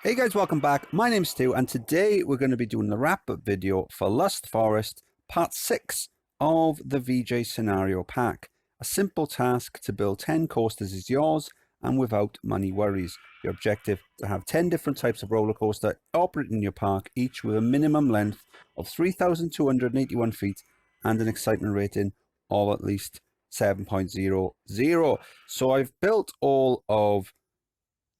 Hey guys, welcome back. My name's Stu, and today we're going to be doing the wrap-up video for Lust Forest Part 6 of the VJ Scenario Pack. A simple task to build 10 coasters is yours, and without money worries. Your objective to have 10 different types of roller coaster operating in your park, each with a minimum length of 3,281 feet and an excitement rating of at least 7.00. So I've built all of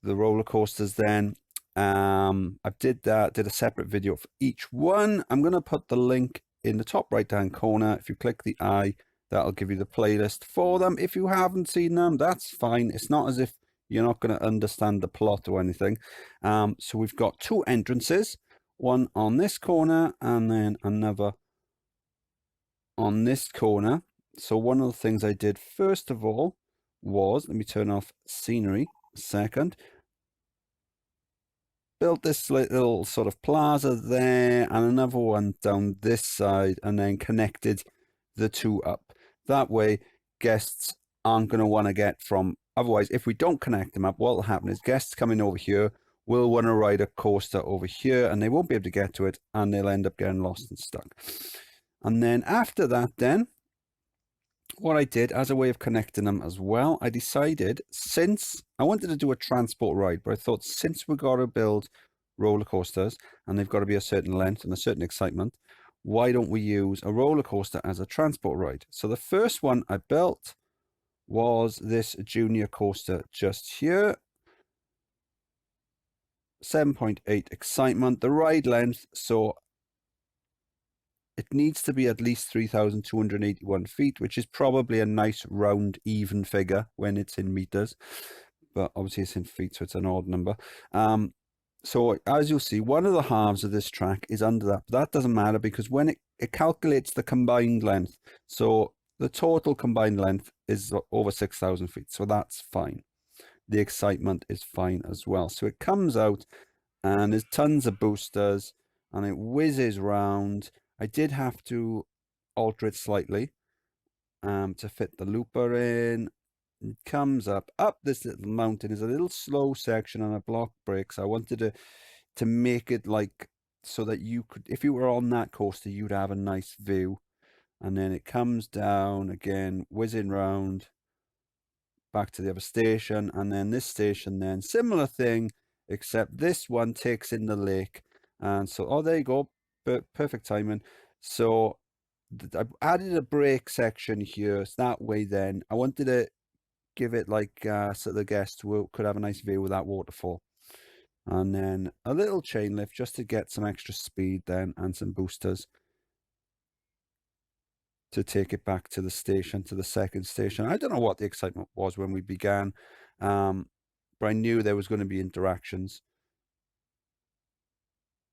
the roller coasters then. I did a separate video for each one. I'm going to put the link in the top right hand corner. If you click the eye, that'll give you the playlist for them. If you haven't seen them, that's fine. It's not as if you're not going to understand the plot or anything. So we've got two entrances, one on this corner and then another on this corner. So one of the things I did first of all was, let me turn off scenery a second, built this little sort of plaza there and another one down this side, and then connected the two up. That way guests aren't going to want to get from, otherwise if we don't connect them up, what will happen is guests coming over here will want to ride a coaster over here and they won't be able to get to it and they'll end up getting lost and stuck. And then after that, then what I did as a way of connecting them as well, I decided, since I wanted to do a transport ride, but I thought since we've got to build roller coasters and they've got to be a certain length and a certain excitement, why don't we use a roller coaster as a transport ride? So the first one I built was this junior coaster just here. 7.8 excitement, the ride length, so it needs to be at least 3,281 feet, which is probably a nice round even figure when it's in meters, but obviously it's in feet, so it's an odd number. So as you'll see, one of the halves of this track is under that, but that doesn't matter because when it calculates the combined length, so the total combined length is over 6,000 feet, so that's fine. The excitement is fine as well. So it comes out and there's tons of boosters and it whizzes round. I did have to alter it slightly to fit the looper in. It comes up this little mountain. Is a little slow section on a block brake. So I wanted to make it like so that you could, if you were on that coaster, you'd have a nice view. And then it comes down again, whizzing round back to the other station. And then this station, then similar thing, except this one takes in the lake. And so, oh, there you go. Perfect timing. So I added a brake section here, so that way then I wanted to give it like so the guests could have a nice view of that waterfall, and then a little chain lift just to get some extra speed then, and some boosters to take it back to the station, to the second station. I don't know what the excitement was when we began, but I knew there was going to be interactions,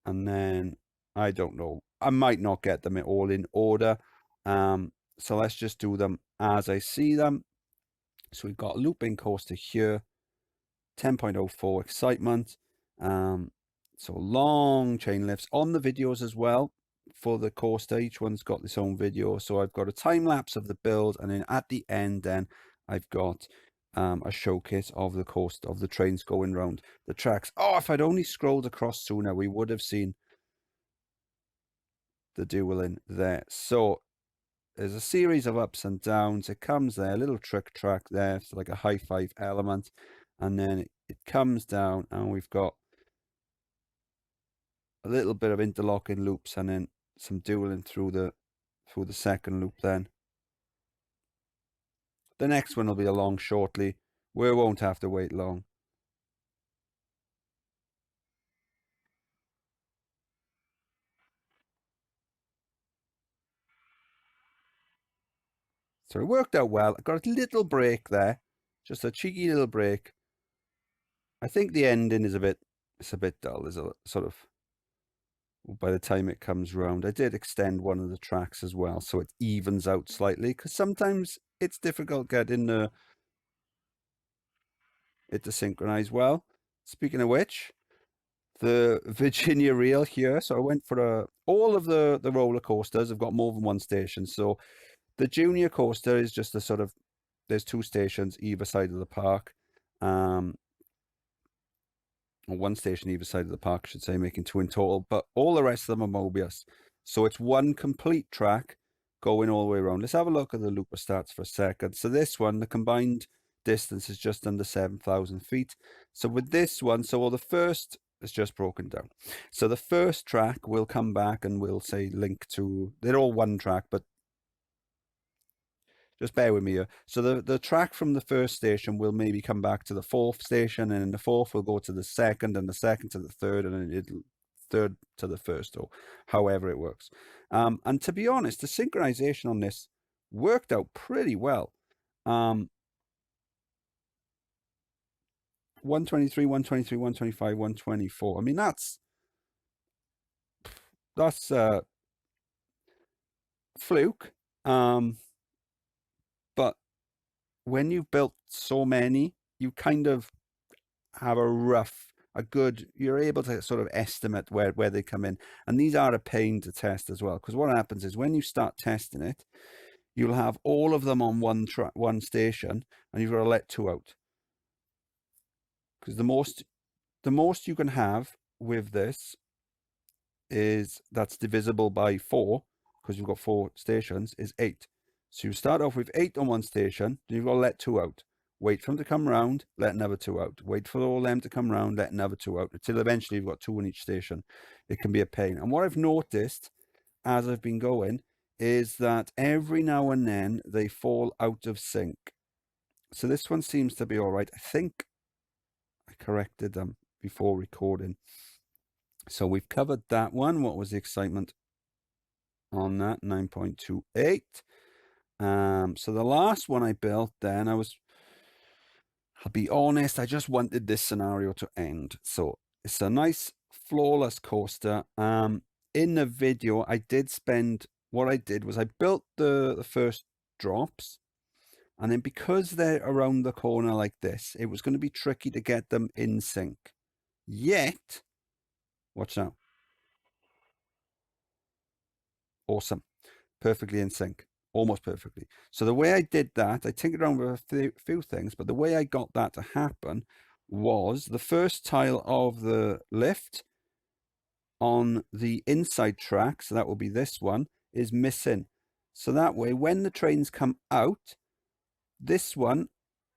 and then I don't know, I might not get them all in order. So let's just do them as I see them. So we've got a looping coaster here, 10.04 excitement. So long chain lifts on the videos as well for the coaster. Each one's got its own video. So I've got a time lapse of the build, and then at the end then I've got a showcase of the coaster, of the trains going round the tracks. Oh, if I'd only scrolled across sooner, we would have seen the dueling there. So there's a series of ups and downs. It comes there, a little trick track there, so like a high five element, and then it comes down and we've got a little bit of interlocking loops and then some dueling through the second loop. Then the next one will be along shortly. We won't have to wait long. So it worked out well. I got a little break there, just a cheeky little break. I think the ending is it's a bit dull. There's a sort of, by the time it comes round, I did extend one of the tracks as well, so it evens out slightly, because sometimes it's difficult getting it to synchronize well. Speaking of which, the Virginia reel here, so I went for all of the roller coasters have got more than one station. So the junior coaster is just a sort of, there's two stations either side of the park. or one station either side of the park, I should say, making 2 in total, but all the rest of them are Möbius. So it's one complete track going all the way around. Let's have a look at the looper stats for a second. So this one, the combined distance is just under 7,000 feet. So with this one, the first is just broken down. So the first track will come back and we'll say link to, they're all one track, but just bear with me here. So the track from the first station will maybe come back to the fourth station, and then the fourth will go to the second, and the second to the third, and then it'll third to the first, or however it works. And to be honest, the synchronization on this worked out pretty well. 123, 123, 125, 124. I mean, that's fluke. But when you've built so many, you kind of have you're able to sort of estimate where they come in. And these are a pain to test as well, because what happens is when you start testing it, you'll have all of them on one station, and you've got to let 2 out. Because the most you can have with this is that's divisible by 4, because you've got 4 stations, is 8. So you start off with 8 on one station, then you've got to let 2 out. Wait for them to come round, let another 2 out. Wait for all them to come round, let another 2 out, until eventually you've got 2 on each station. It can be a pain. And what I've noticed as I've been going is that every now and then they fall out of sync. So this one seems to be all right. I think I corrected them before recording. So we've covered that one. What was the excitement on that? 9.28. So the last one I built then, I'll be honest, I just wanted this scenario to end. So it's a nice flawless coaster. In the video, what I did was I built the first drops, and then because they're around the corner like this, it was going to be tricky to get them in sync. Yet, watch now. Awesome. Perfectly in sync. Almost perfectly. So the way I did that, I tinkered around with a few things, but the way I got that to happen was the first tile of the lift on the inside track, so that will be this one, is missing. So that way, when the trains come out, this one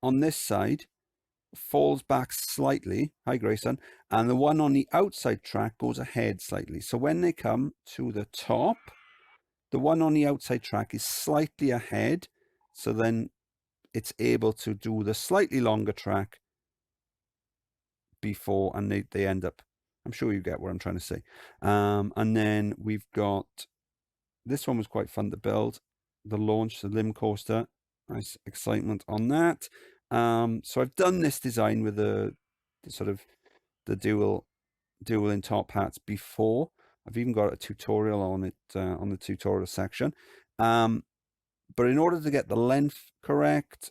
on this side falls back slightly. Hi, Grayson. And the one on the outside track goes ahead slightly. So when they come to the top, the one on the outside track is slightly ahead, so then it's able to do the slightly longer track before, and they end up, I'm sure you get what I'm trying to say. And then we've got, this one was quite fun to build, the launch, the limb coaster, nice excitement on that. So I've done this design with the sort of the dual in top hats before. I've even got a tutorial on it on the tutorial section. But in order to get the length correct,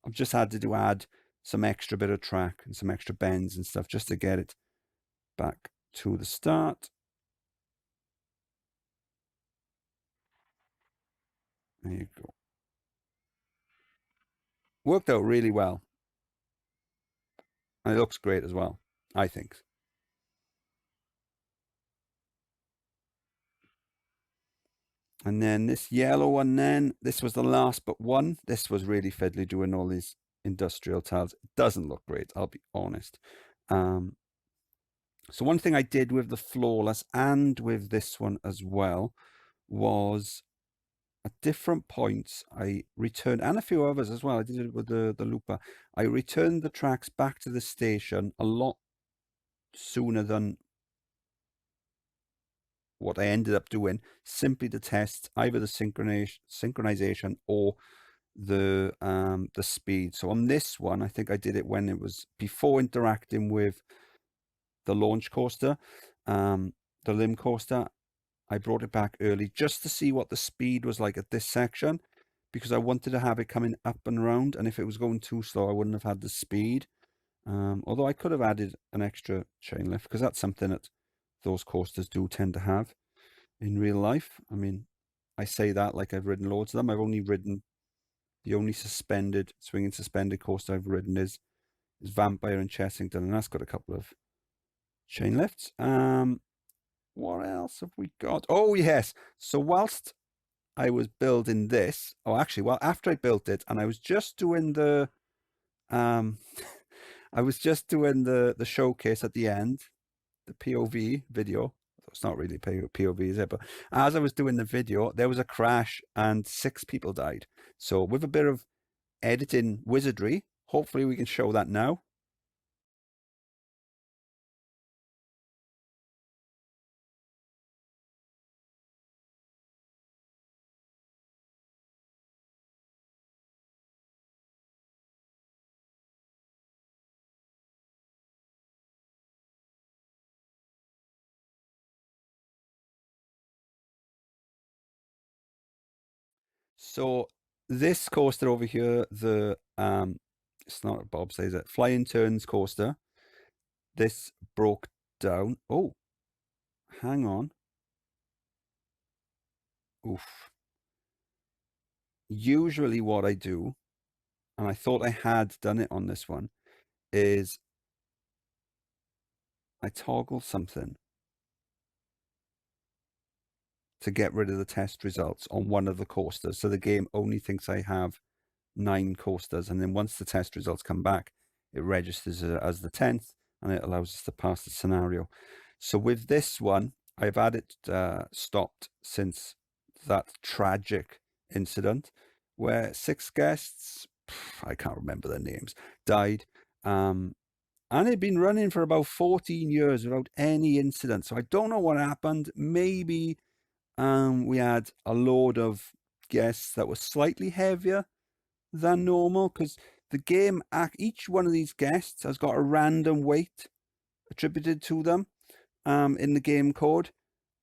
I've just had to add some extra bit of track and some extra bends and stuff just to get it back to the start. There you go. Worked out really well. And it looks great as well, I think. And then this yellow one then, this was the last but one. This was really fiddly doing all these industrial tiles. It doesn't look great, I'll be honest. So one thing I did with the flawless and with this one as well was at different points I returned, and a few others as well, I did it with the looper. I returned the tracks back to the station a lot sooner than what I ended up doing, simply to test either the synchronization or the speed. So on this one, I think I did it when it was before interacting with the launch coaster, the limb coaster. I brought it back early just to see what the speed was like at this section, because I wanted to have it coming up and around, and if it was going too slow, I wouldn't have had the speed. Although I could have added an extra chain lift, because that's something that those coasters do tend to have in real life. I mean, I say that like I've ridden loads of them. I've only ridden, the only swinging suspended coaster I've ridden is is Vampire and Chessington, and that's got a couple of chain lifts. What else have we got? Oh, yes. So whilst I was building this, actually, well, after I built it, and I was just doing the, I was just doing the showcase at the end, the POV video. It's not really POV, is it? But as I was doing the video, there was a crash and 6 people died. So with a bit of editing wizardry, hopefully we can show that now. So this coaster over here, the it's not a bobsleigh, is it? Flying Turns coaster. This broke down. Oh, hang on. Oof. Usually what I do, and I thought I had done it on this one, is I toggle something to get rid of the test results on one of the coasters. So the game only thinks I have 9 coasters. And then once the test results come back, it registers it as the 10th and it allows us to pass the scenario. So with this one, I've had it stopped since that tragic incident where 6 guests, I can't remember their names, died. And it'd been running for about 14 years without any incident. So I don't know what happened. Maybe we had a load of guests that were slightly heavier than normal, because the game, each one of these guests has got a random weight attributed to them in the game code.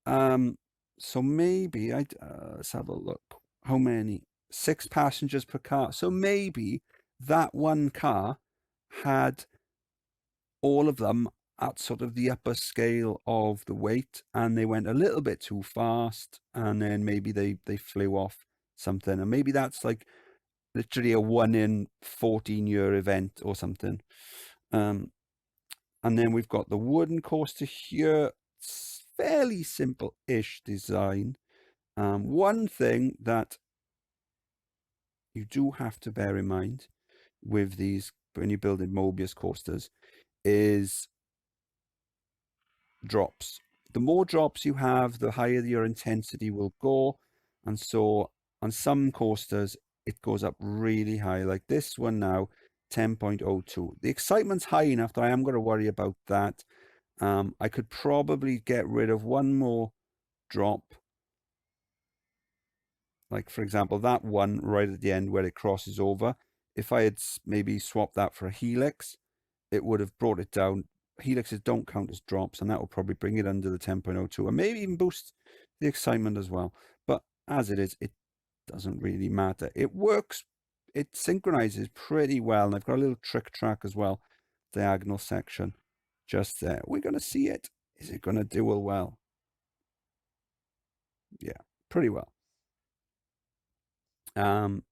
So maybe let's have a look. How many? 6 passengers per car. So maybe that one car had all of them at sort of the upper scale of the weight, and they went a little bit too fast, and then maybe they flew off something, and maybe that's like literally a 1 in 14-year event or something. And then we've got the wooden coaster here. It's fairly simple-ish design. One thing that you do have to bear in mind with these when you're building Möbius coasters is drops. The more drops you have, the higher your intensity will go. And so on some coasters, it goes up really high, like this one now, 10.02. The excitement's high enough that I am going to worry about that. I could probably get rid of one more drop. Like, for example, that one right at the end where it crosses over. If I had maybe swapped that for a helix, it would have brought it down. Helixes don't count as drops, and that will probably bring it under the 10.02 and maybe even boost the excitement as well. But as it is, it doesn't really matter. It works. It synchronizes pretty well. And I've got a little trick track as well, diagonal section just there. We're going to see it. Is it going to do well? Yeah, pretty well.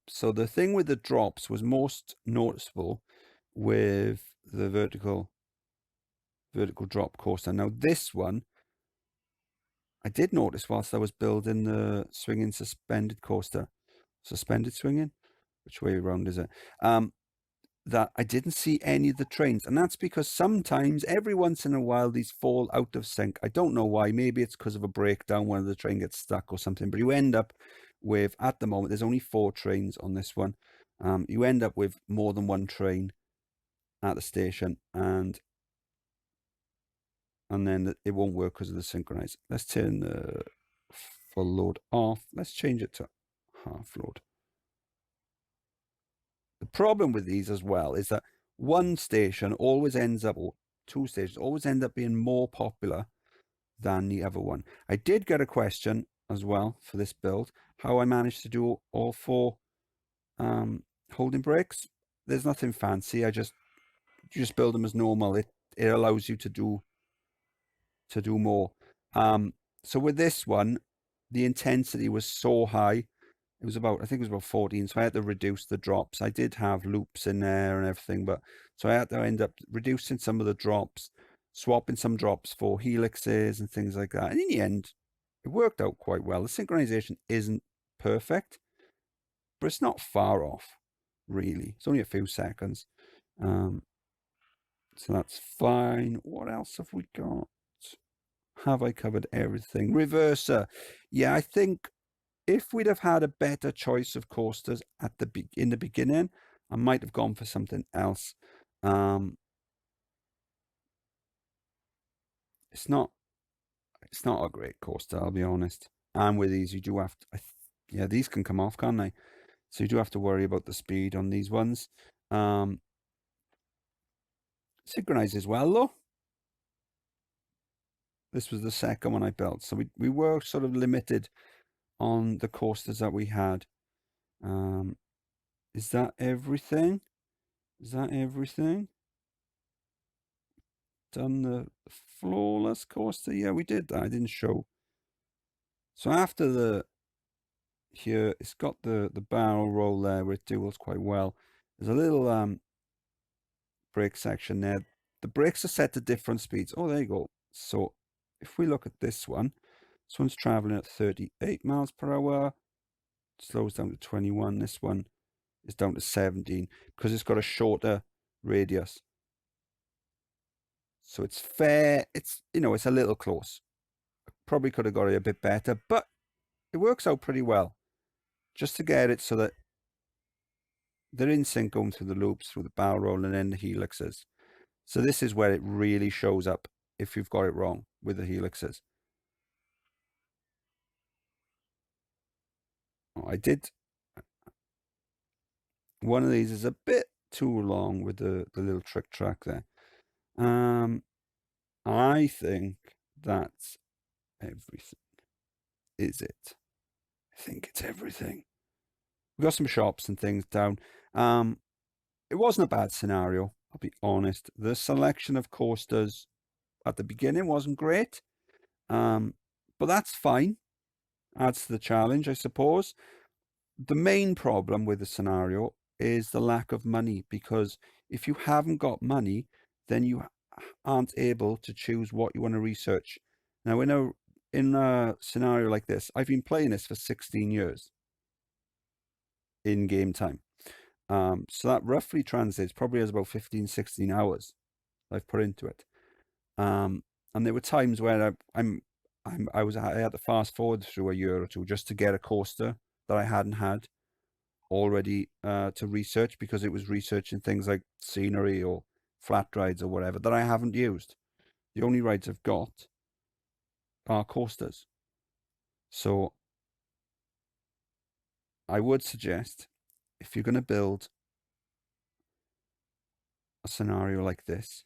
So the thing with the drops was most noticeable with the vertical drop coaster. Now this one, I did notice whilst I was building the swinging suspended coaster, suspended swinging, which way around is it? That I didn't see any of the trains. And that's because sometimes, every once in a while, these fall out of sync. I don't know why. Maybe it's because of a breakdown, one of the train gets stuck or something. But you end up with, at the moment, there's only 4 trains on this one. You end up with more than one train at the station, and then it won't work because of the synchronize. Let's turn the full load off. Let's change it to half load. The problem with these as well is that one station always ends up, or 2 stations always end up being more popular than the other one. I did get a question as well for this build, how I managed to do all 4 holding brakes. There's nothing fancy. You just build them as normal. It allows you to do more. So with this one, the intensity was so high. it was about, I think it was about 14. So I had to reduce the drops. I did have loops in there and everything, but so I had to end up reducing some of the drops, swapping some drops for helixes and things like that. And in the end, it worked out quite well. The synchronization isn't perfect, but it's not far off, really. It's only a few seconds. So that's fine. What else have we got? Have I covered everything? Reverser. Yeah, I think if we'd have had a better choice of coasters at in the beginning, I might have gone for something else. It's not a great coaster, I'll be honest. And with these, you do have to, yeah, these can come off, can't they? So you do have to worry about the speed on these ones. Synchronizes well though. This was the second one I built, so we were sort of limited on the coasters that we had. Is that everything? Is that everything? Done the flawless coaster? Yeah, we did that. I didn't show. So after the here, it's got the barrel roll there where it duels quite well. There's a little brake section there. The brakes are set to different speeds. Oh, there you go. So if we look at this one's traveling at 38 miles per hour. Slows down to 21. This one is down to 17 because it's got a shorter radius. So it's fair. It's, it's a little close. Probably could have got it a bit better, but it works out pretty well. Just to get it so that they're in sync going through the loops, through the barrel roll, and then the helixes. So this is where it really shows up if you've got it wrong with the helixes. Oh, I did. One of these is a bit too long with the little trick track there. I think that's everything. Is it? I think it's everything. We got some shops and things down. It wasn't a bad scenario, I'll be honest. The selection of coasters at the beginning wasn't great. But that's fine. Adds to the challenge, I suppose. The main problem with the scenario is the lack of money, because if you haven't got money, then you aren't able to choose what you want to research. Now, in a scenario like this, I've been playing this for 16 years in game time. So that roughly translates probably as about 15, 16 hours I've put into it. And there were times where I had to fast forward through a year or two just to get a coaster that I hadn't had already to research, because it was researching things like scenery or flat rides or whatever that I haven't used. The only rides I've got are coasters. So I would suggest, if you're going to build a scenario like this,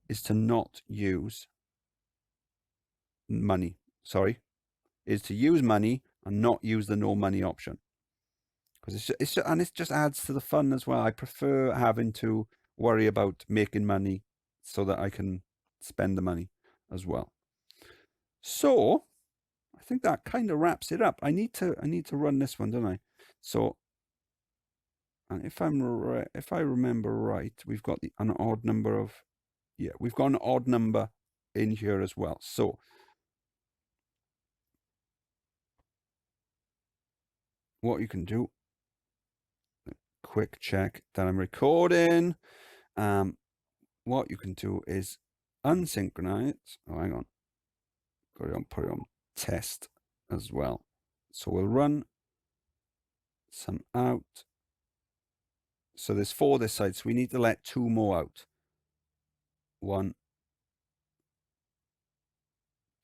is to not use money. Is to use money and not use the no money option, because it just adds to the fun as well. I prefer having to worry about making money so that I can spend the money as well. So I think that kind of wraps it up. I need to run this one, don't I? So, and if I remember right, we've got an odd number of, yeah, we've got an odd number in here as well. So what you can do, quick check that I'm recording. What you can do is unsynchronize. Oh, hang on. Put it on test as well. So we'll run some out. So there's 4 this side, so we need to let 2 more out. 1,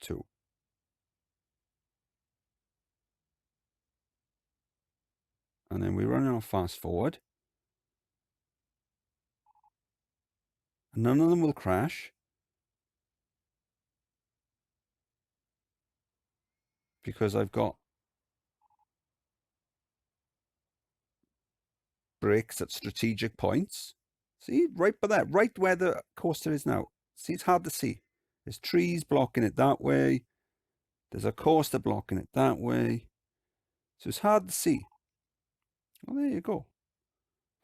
2. And then we run our fast forward. None of them will crash, because I've got brakes at strategic points. See, right by that, right where the coaster is now. See, it's hard to see. There's trees blocking it that way. There's a coaster blocking it that way. So it's hard to see. Well, there you go.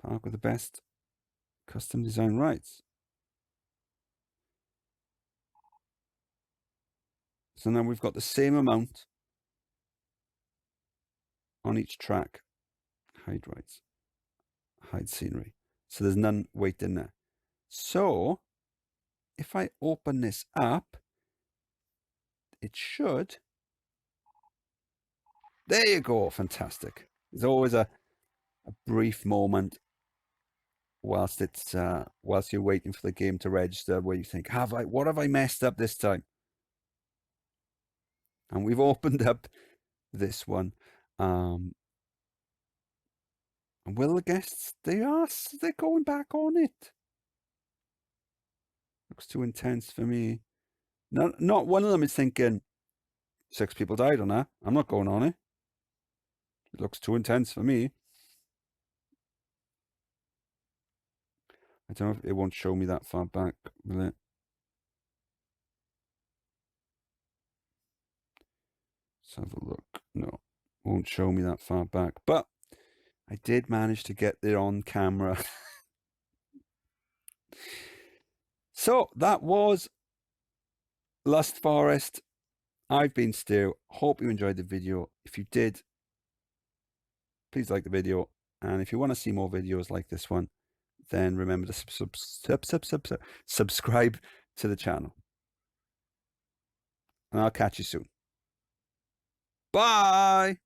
Park with the best custom design rides. So now we've got the same amount on each track. Hide rides. Hide scenery. So there's none waiting there. So if I open this up, it should. There you go. Fantastic. There's always a brief moment whilst you're waiting for the game to register where you think, what have I messed up this time? And we've opened up this one. And will the guests, they're going back on it. Looks too intense for me. Not one of them is thinking 6 people died on that. I'm not going on it. It looks too intense for me. I don't know if it won't show me that far back, will it? Let's have a look. No, won't show me that far back. But I did manage to get there on camera. So that was Lust Forest. I've been Stu. Hope you enjoyed the video. If you did, please like the video. And if you want to see more videos like this one, then remember to subscribe to the channel. And I'll catch you soon. Bye.